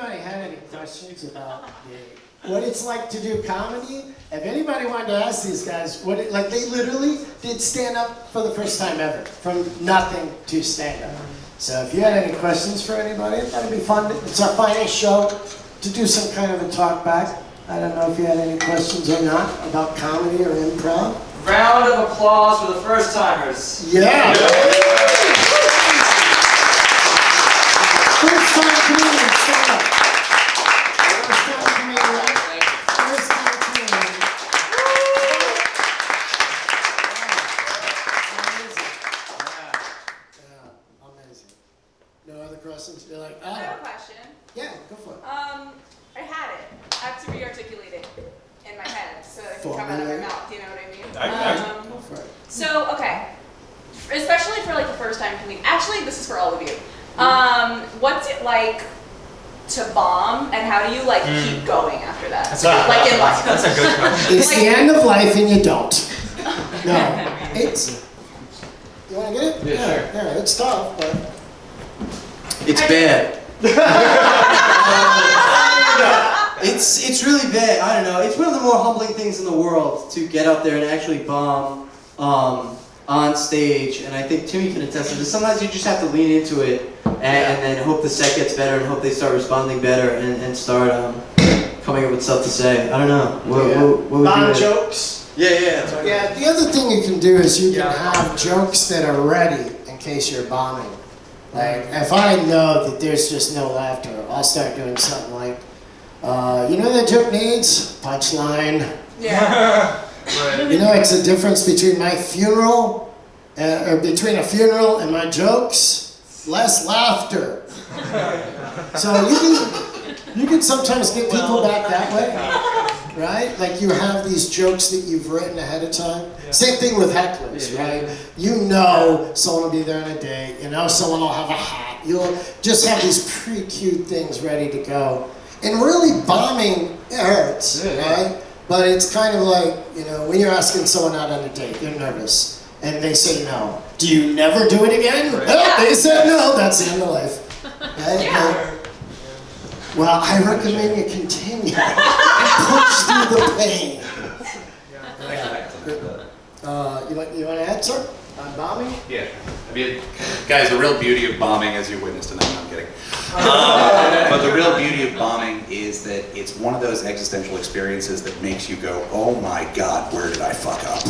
anybody had any questions about what it's like to do comedy, if anybody wanted to ask these guys, like they literally did stand up for the first time ever, from nothing to stand up. So if you had any questions for anybody, that'd be fun. It's our final show to do some kind of a talk back. I don't know if you had any questions or not about comedy or improv. Round of applause for the first timers. Yeah. First time comedian, stand up. First time comedian. First time comedian. Amazing. Yeah, amazing. No other questions? You're like, I have a question. Yeah, go for it. I had it. I have to re-articulate it in my head so it can come out of my mouth. Do you know what I mean? Go for it. So, okay. Especially for like the first time comedian. Actually, this is for all of you. What's it like to bomb, and how do you like keep going after that? That's a good question. It's the end of life and you don't. No. It's... You want to get it? Yeah, sure. Yeah, it's tough, but... It's bad. It's really bad. I don't know. It's one of the more humbling things in the world to get up there and actually bomb on stage. And I think Timmy can attest to this. Sometimes you just have to lean into it and then hope the set gets better and hope they start responding better and start coming up with stuff to say. I don't know. What would bomb you jokes. Yeah. Yeah, the other thing you can do is you can have jokes that are ready in case you're bombing. Like, if I know that there's just no laughter, I'll start doing something like, you know that joke needs? Punchline. Yeah. Right. You know, it's the difference between my funeral, or between a funeral and my jokes, less laughter. So you can sometimes get people back that way, right? Like you have these jokes that you've written ahead of time. Yeah. Same thing with hecklers, right? You know someone will be there on a date, you know someone will have a hat. You'll just have these pre-cued things ready to go. And really bombing, it hurts, right? But it's kind of like, you know, when you're asking someone out on a date, you're nervous, and they say no. Do you never do it again? Right. Oh, they said no, that's the end of life. Right? Yeah. Well, I recommend you continue. Push through the pain. You want to add, sir? On bombing? Yeah. I mean, guys, the real beauty of bombing, as you witnessed tonight, no, I'm kidding. But the real beauty of bombing is that it's one of those existential experiences that makes you go, oh my God, where did I fuck up?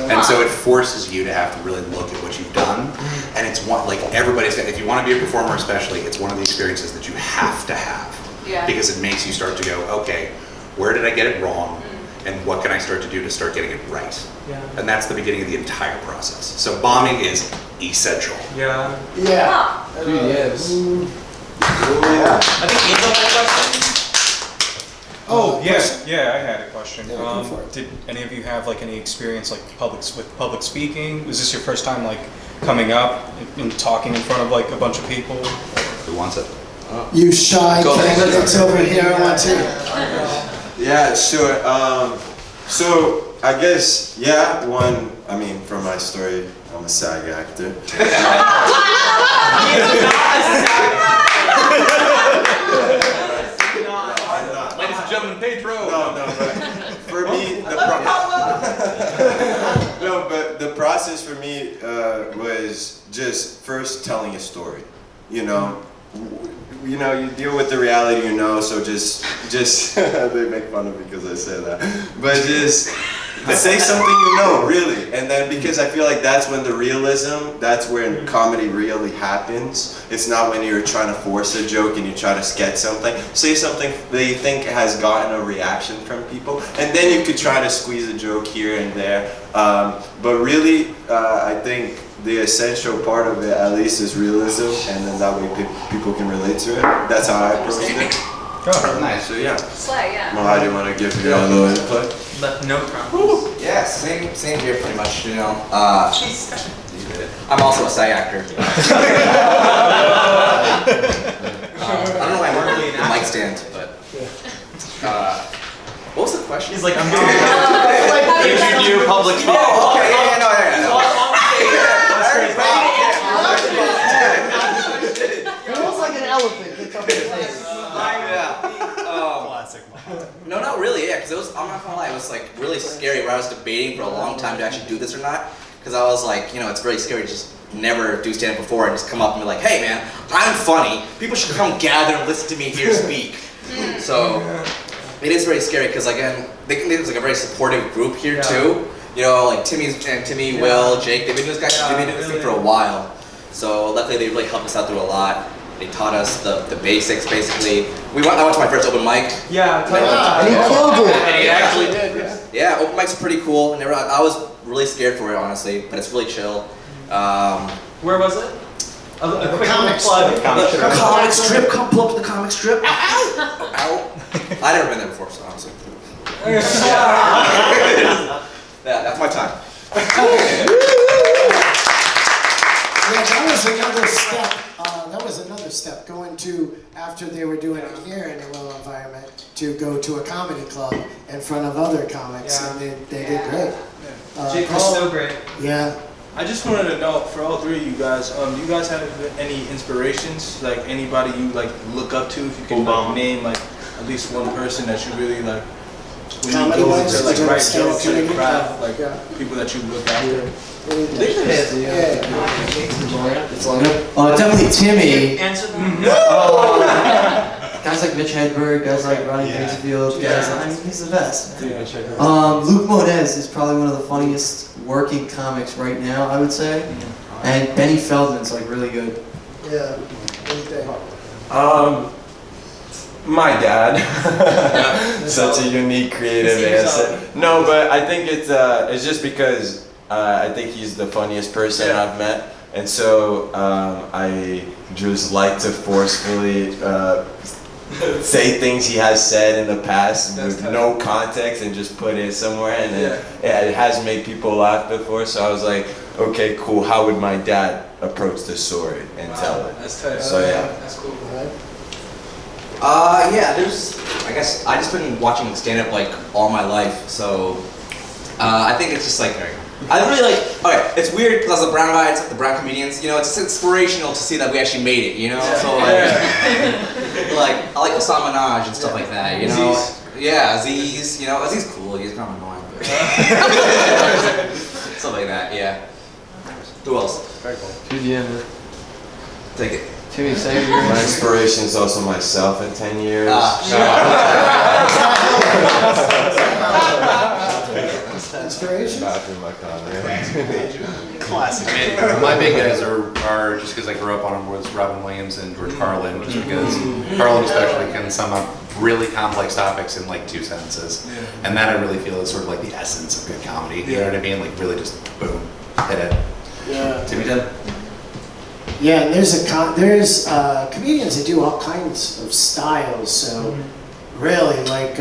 And so it forces you to have to really look at what you've done. And it's one, like everybody's, if you want to be a performer especially, it's one of the experiences that you have to have. Yeah. Because it makes you start to go, okay, where did I get it wrong? And what can I start to do to start getting it right? Yeah. And that's the beginning of the entire process. So bombing is essential. Yeah. Yeah. Yes. I think Angel had a question. Oh, yes. Yeah, I had a question. Yeah, go for it. Did any of you have like any experience like with public speaking? Was this your first time like coming up and talking in front of like a bunch of people? Who wants it? You shy candidates over here want to. Yeah, sure. So I guess, I mean, from my story, I'm a SAG actor. Ladies and gentlemen, Pedro. No, but for me, the process for me was just first telling a story. You know, you deal with the reality, so just they make fun of me because I say that, but just say something really, and then because I feel like that's when the realism, that's when comedy really happens. It's not when you're trying to force a joke and you try to sketch something. Say something that you think has gotten a reaction from people, and then you could try to squeeze a joke here and there, but really, I think the essential part of it, at least, is realism, and then that way people can relate to it. That's how I approach it. Oh, nice. So yeah. Slay, yeah. Well, how do you want to give me a little input? No problem. Yeah, same here pretty much, I'm also a SAG actor. I don't know why I'm working the mic stand, but what was the question? He's like, I'm doing it. Did you do public speaking? Oh, okay, yeah. It looks like an elephant. It's up in the face. I'm not gonna lie, it was like really scary where I was debating for a long time to actually do this or not. Because I was like, you know, it's very scary to just never do stand up before and just come up and be like, hey man, I'm funny. People should come gather and listen to me here speak. So it is very scary because again, there's like a very supportive group here too. You know, like Timmy, Will, Jake, they've been doing this thing for a while. So luckily they really helped us out through a lot. They taught us the basics basically. I went to my first open mic. Yeah, And he killed it. And he actually did. Yeah, open mics are pretty cool. I was really scared for it honestly, but it's really chill. Where was it? A quick comic plug. The comic strip, come pull up to the comic strip. Ow! Ow! I've never been there before, so honestly. Yeah, that's my time. Yeah, that was another step. That was another step going to, after they were doing it here in a low environment, to go to a comedy club in front of other comics, and they did great. Jake was so great. Yeah. I just wanted to know, for all three of you guys, do you guys have any inspirations? Like anybody you like look up to? If you can like, name like at least one person that you really like. When you go to like write jokes or craft, like people that you look after. Definitely Timmy. Answer Guys like Mitch Hedberg, guys like Ronnie Dangerfield, guys like, he's the best. Luke Modez is probably one of the funniest working comics right now, I would say. And Benny Feldman's like really good. Yeah. My dad. Such a unique, creative answer. No, but I think it's just because I think he's the funniest person I've met, and so I just like to forcefully say things he has said in the past with no context and just put it somewhere, and it has made people laugh before. So I was like, okay, cool. How would my dad approach this story and tell it? That's tight. So yeah. That's cool. Yeah, I guess I just been watching stand-up like all my life, so I think it's just like, I really like, okay, it's weird because the brown guys, the brown comedians, you know, it's inspirational to see that we actually made it, you know, so like I like Osama Minaj and stuff like that, you know. Aziz. Yeah, Aziz, you know, Aziz cool, he's kind of annoying, but stuff like that, yeah. Who else? Very cool. Take it. Timmy, say My inspiration is also myself in 10 years. Inspiration? Bathroom my comment. Classic. My big guys are just because I grew up on them was Robin Williams and George Carlin, just because Carlin especially can sum up really complex topics in like 2 sentences, and that I really feel is sort of like the essence of good comedy. You know what I mean? Like really just boom, hit it. Yeah. Timmy did. Yeah, and there's comedians that do all kinds of styles. So really, like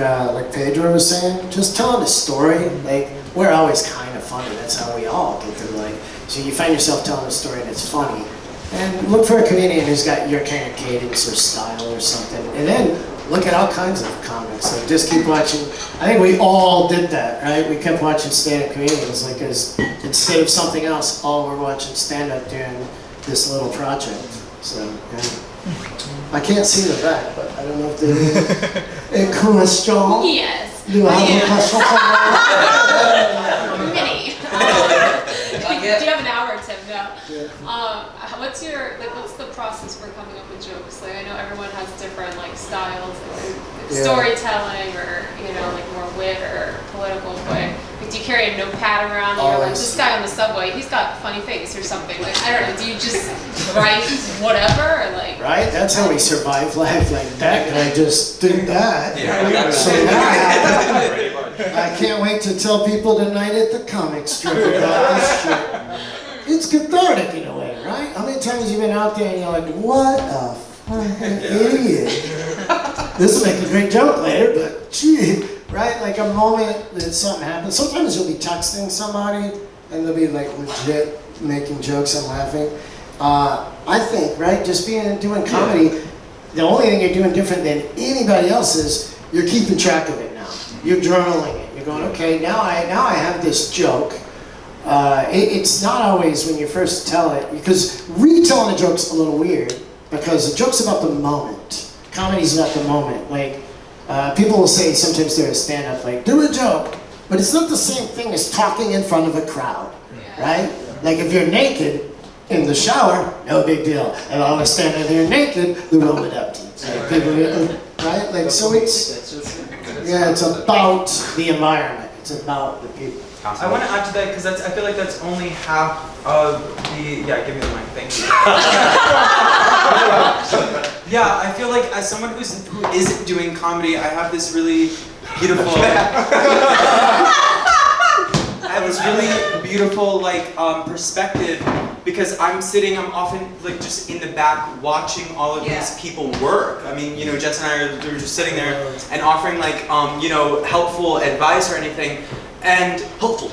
Pedro was saying, just telling a story. Like we're always kind of funny. That's how we all get through. Like so, you find yourself telling a story that's funny, and look for a comedian who's got your kind of cadence or style or something, and then look at all kinds of comics. Like just keep watching. I think we all did that, right? We kept watching stand-up comedians, like as instead of something else, all we're watching stand-up during this little project. So I can't see the back, but I don't know if there's a question. Yes. Do I have a question for Mini. Do you have an hour, Tim? No. What's the process for coming up with jokes? Like I know everyone has different like styles, like storytelling, or you know, like more wit or political. But like, do you carry a notepad around? You're like this guy on the subway, he's got a funny face or something. Like I don't know. Do you just write whatever or like? Right. That's how we survive life. Like that guy just did that. So now I can't wait to tell people tonight at the comic strip about this shit. It's cathartic in a way, right? How many times you've been out there and you're like, what a fucking idiot. This will make a great joke later, but gee, right? Like a moment that something happens. Sometimes you'll be texting somebody and they'll be like legit making jokes and laughing. I think, right, just doing comedy, the only thing you're doing different than anybody else is you're keeping track of it now. You're journaling it. You're going, okay, now I have this joke. It's not always when you first tell it, because retelling a joke's a little weird, because the joke's about the moment. Comedy's about the moment. Like, people will say sometimes during stand-up, like, do a joke, but it's not the same thing as talking in front of a crowd, right? Like if you're naked in the shower, no big deal. And I was standing here naked, the room would empty. Like, people, right? Like, so it's about the environment. It's about the people. I want to add to that because I feel like that's only half of the. Yeah, give me the mic. Thank you. Yeah, I feel like as someone who isn't doing comedy, I have this really beautiful. I have this really beautiful perspective because I'm often like just in the back watching all of these people work. I mean, Jess and I we were just sitting there and offering helpful advice or anything. And helpful.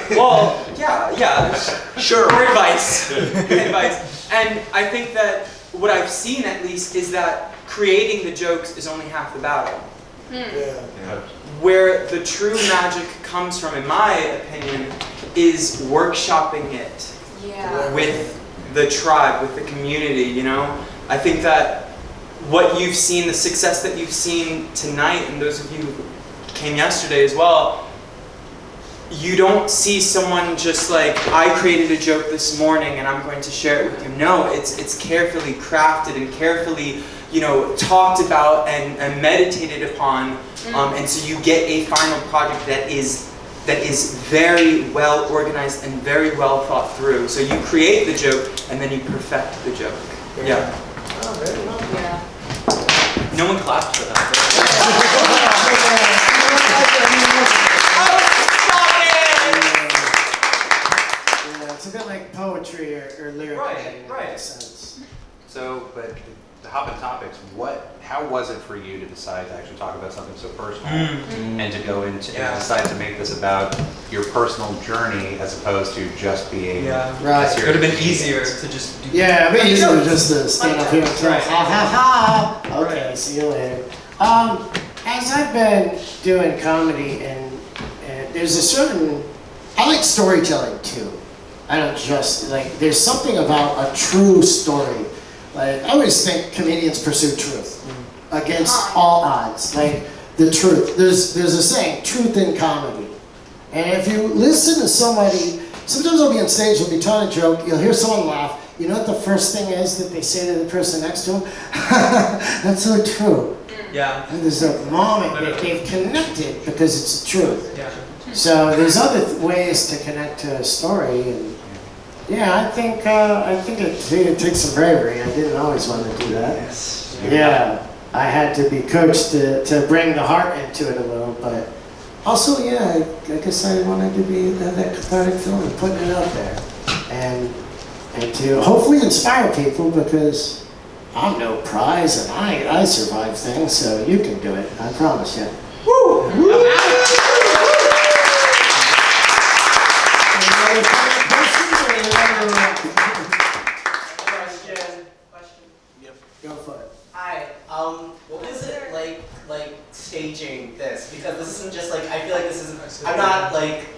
Well, yeah, sure. Or advice. Advice. And I think that what I've seen at least is that creating the jokes is only half the battle. Where the true magic comes from, in my opinion, is workshopping it with the tribe, with the community, I think that what you've seen, the success that you've seen tonight, and those of you who came yesterday as well, you don't see someone just like, I created a joke this morning and I'm going to share it with you. No, it's carefully crafted and carefully, talked about and meditated upon, and so you get a final project that is very well organized and very well thought through. So you create the joke and then you perfect the joke. Yeah. Oh, very well. Yeah. No one clapped for that. It's a bit like poetry or lyric. Right. In a sense. So, but to hop in topics, how was it for you to decide to actually talk about something so personal and to go into and decide to make this about your personal journey as opposed to just being right? It would have been easier to just do it'd be easier just to stand up here and tell ha ha ha. Okay, see you later. As I've been doing comedy and there's a certain, I like storytelling too. I don't just, there's something about a true story. I always think comedians pursue truth against all odds. Like, the truth. There's a saying, truth in comedy. And if you listen to somebody, sometimes I'll be on stage, I'll be telling a joke, you'll hear someone laugh. You know what the first thing is that they say to the person next to them? That's so true. Yeah. And there's a moment that they've connected because it's the truth. Yeah. So there's other ways to connect to a story, and I think it takes some bravery. I didn't always want to do that. Yes. Yeah, I had to be coached to bring the heart into it a little, but also I guess I wanted to be that cathartic film and putting it out there, and to hopefully inspire people because I'm no prize and I survive things, so you can do it. I promise you. Woo! Go for it. Hi. What was it like staging this? Because this isn't just I feel like this isn't. I'm not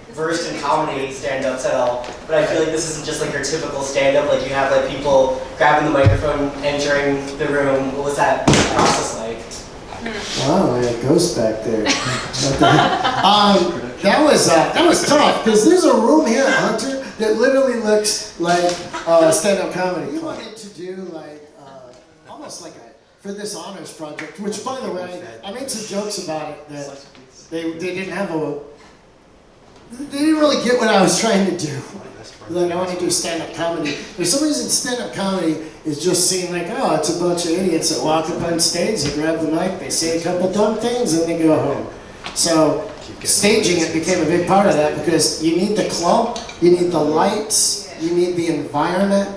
versed in comedy stand-ups at all, but I feel like this isn't just your typical stand-up. You have people grabbing the microphone, entering the room. What was that process like? Wow, yeah, ghost back there. That was tough because there's a room here at Hunter that literally looks like stand-up comedy. We wanted to do almost for this honors project, which by the way, I made some jokes about it that they didn't have they didn't really get what I was trying to do. I want to do stand-up comedy. For some reason, stand-up comedy is just seen it's a bunch of idiots that walk up on stage, they grab the mic, they say a couple dumb things, and they go home. So staging it became a big part of that because you need the clump, you need the lights, you need the environment,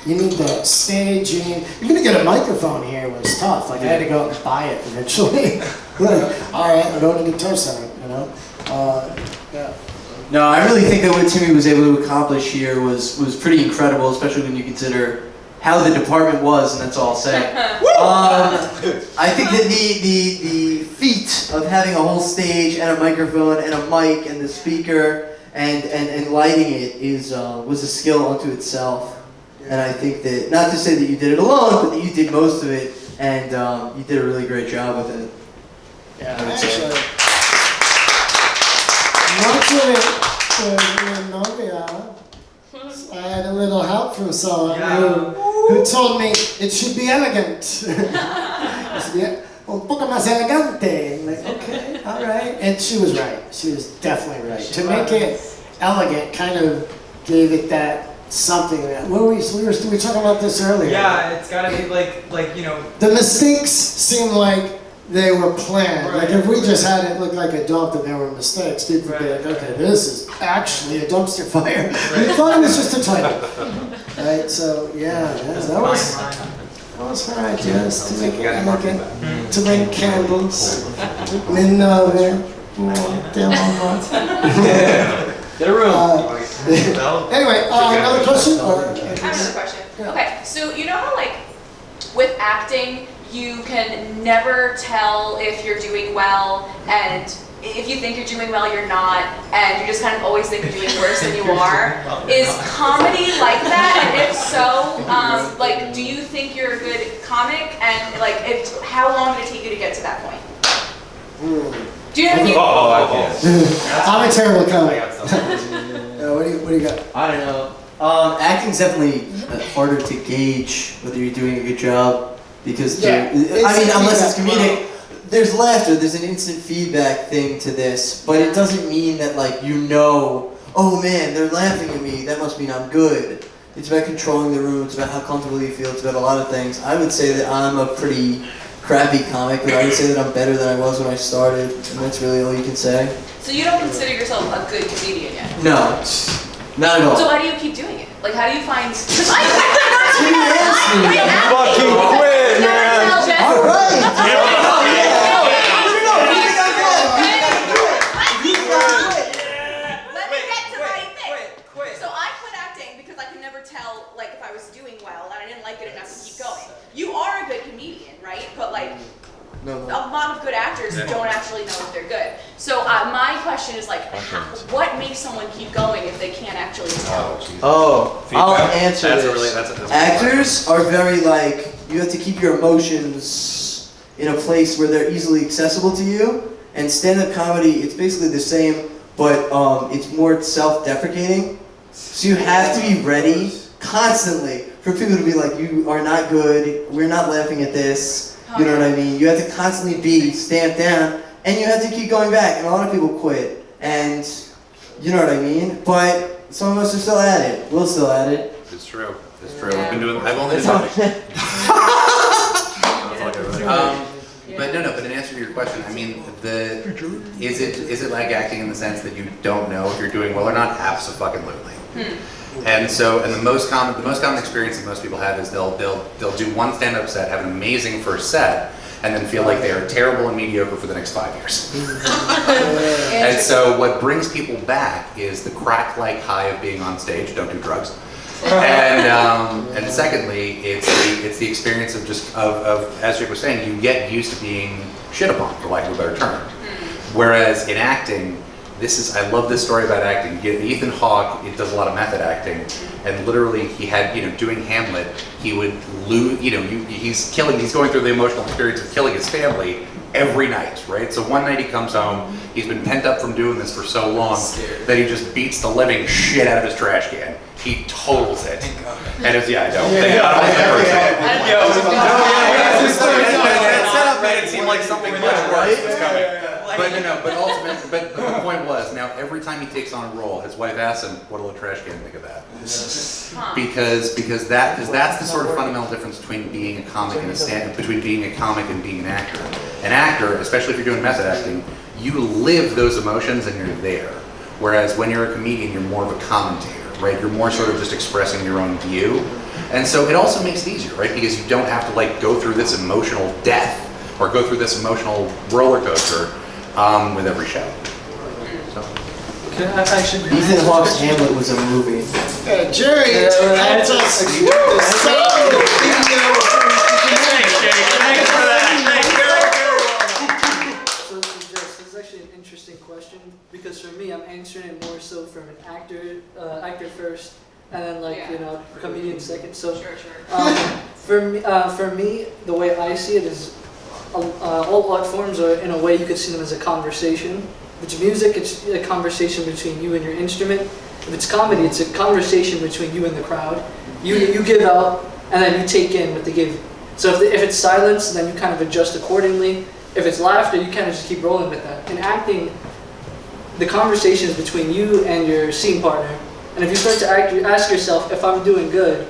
you need the stage, you're gonna get a microphone here was tough. I had to go out and buy it eventually. All right, I'm going to Guitar Center, yeah. No, I really think that what Timmy was able to accomplish here was pretty incredible, especially when you consider how the department was, and that's all I'll say. I think that the feat of having a whole stage and a microphone and a mic and the speaker and lighting it was a skill unto itself. And I think that, not to say that you did it alone, but that you did most of it and you did a really great job with it. Yeah, actually. I had a little help from someone who told me it should be elegant. It should be un poco más elegante. I'm like, okay, all right. And she was right. She was definitely right. To make it elegant kind of gave it that something that, we were talking about this earlier. Yeah, it's gotta be like, you know. The mistakes seem like they were planned. Right. Like if we just had it look like a dump and there were mistakes, people would be like, okay, this is actually a dumpster fire. We thought it was just a title. Right, so yeah, that was her idea, to make it elegant, to make candles. Get a room. Anyway, another question? I have another question. Yeah. Okay, so you know how like with acting, you can never tell if you're doing well, and if you think you're doing well, you're not, and you just kind of always think you're doing worse than you are. Is comedy like that? And if so, like, do you think you're a good comic? And like, how long did it take you to get to that point? Do you know what I mean? I'm a terrible comic. What do you got? I don't know. Acting's definitely harder to gauge whether you're doing a good job because unless it's comedic, there's laughter. There's an instant feedback thing to this, but it doesn't mean that oh man, they're laughing at me. That must mean I'm good. It's about controlling the room. It's about how comfortable you feel. It's about a lot of things. I would say that I'm a pretty crappy comic, but I would say that I'm better than I was when I started, and that's really all you can say. So you don't consider yourself a good comedian yet? No, not at all. So why do you keep doing it? Like, how do you find? Because I Fucking quit, man. All right. Let me get to my thing. So I quit acting because I could never tell, like, if I was doing well, and I didn't like it enough to keep going. You are a good comedian, right? But like, No. a lot of good actors don't actually know if they're good. So my question is like, what makes someone keep going if they can't actually tell? I'll answer That's this. that's a Actors are very you have to keep your emotions in a place where they're easily accessible to you. And stand-up comedy, it's basically the same, but it's more self-deprecating. So you have to be ready constantly for people to be like, you are not good, we're not laughing at this. You know what I mean? You have to constantly be stamped down, and you have to keep going back. And a lot of people quit, and you know what I mean? But some of us are still at it. We're still at it. It's true. It's true. I've only been But in answer to your question, I mean, is it like acting in the sense that you don't know if you're doing well or not? Abso-fucking-lutely. And the most common experience that most people have is they'll do one stand-up set, have an amazing first set, and then feel like they are terrible and mediocre for the next 5 years. And so what brings people back is the crack-like high of being on stage. Don't do drugs. And secondly, it's the experience of as Jake was saying, you get used to being shit upon, for lack of a better term. Whereas in acting, I love this story about acting. Ethan Hawke, he does a lot of method acting, and literally he had, doing Hamlet, he would lose, he's going through the emotional experience of killing his family every night, right? So one night he comes home, he's been pent up from doing this for so long that he just beats the living shit out of his trash can. He totals it. And it's, I don't. That setup made it seem like something much worse was coming. But the point was, now every time he takes on a role, his wife asks him, "What'll a trash can think of that?" Because that's the sort of fundamental difference between being a comic and between being a comic and being an actor. An actor, especially if you're doing method acting, you live those emotions and you're there. Whereas when you're a comedian, you're more of a commentator, right? You're more sort of just expressing your own view. And so it also makes it easier, right? Because you don't have to go through this emotional death or go through this emotional roller coaster with every show. So. Ethan Hawke's Hamlet was a movie. Jerry helped us the sound of Thanks, Jake. Thanks for that. So this is actually an interesting question because for me, I'm answering it more so from an actor first, and then comedian second. So sure. For me, the way I see it is all art forms are, in a way, you could see them as a conversation. If it's music, it's a conversation between you and your instrument. If it's comedy, it's a conversation between you and the crowd. You give out, and then you take in what they give. So if it's silence, then you kind of adjust accordingly. If it's laughter, you kind of just keep rolling with that. In acting, the conversation is between you and your scene partner. And if you start to ask yourself, if I'm doing good,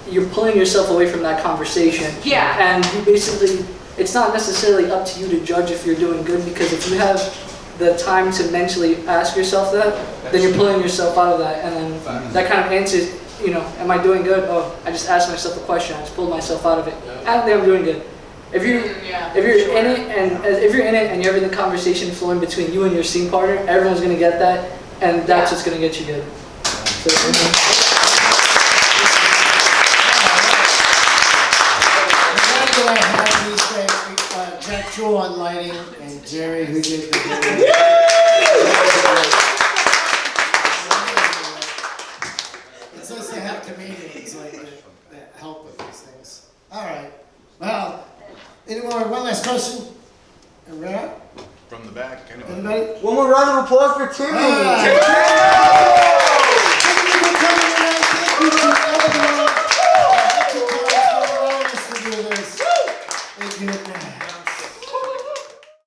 you're pulling yourself away from that conversation. Yeah. And you basically, it's not necessarily up to you to judge if you're doing good, because if you have the time to mentally ask yourself that, then you're pulling yourself out of that. And then that kind of answers, am I doing good? Oh, I just asked myself a question. I just pulled myself out of it. I don't think I'm doing good. If you're in it and you're having the conversation flowing between you and your scene partner, everyone's gonna get that, and that's what's gonna get you good. So, I have these guys, Jack Jewel on lighting, and Jerry who did the video. It's nice to have comedians like that help with these things. All right. Well, one last question? From the back. Anybody? One more round of applause for Timmy. All right.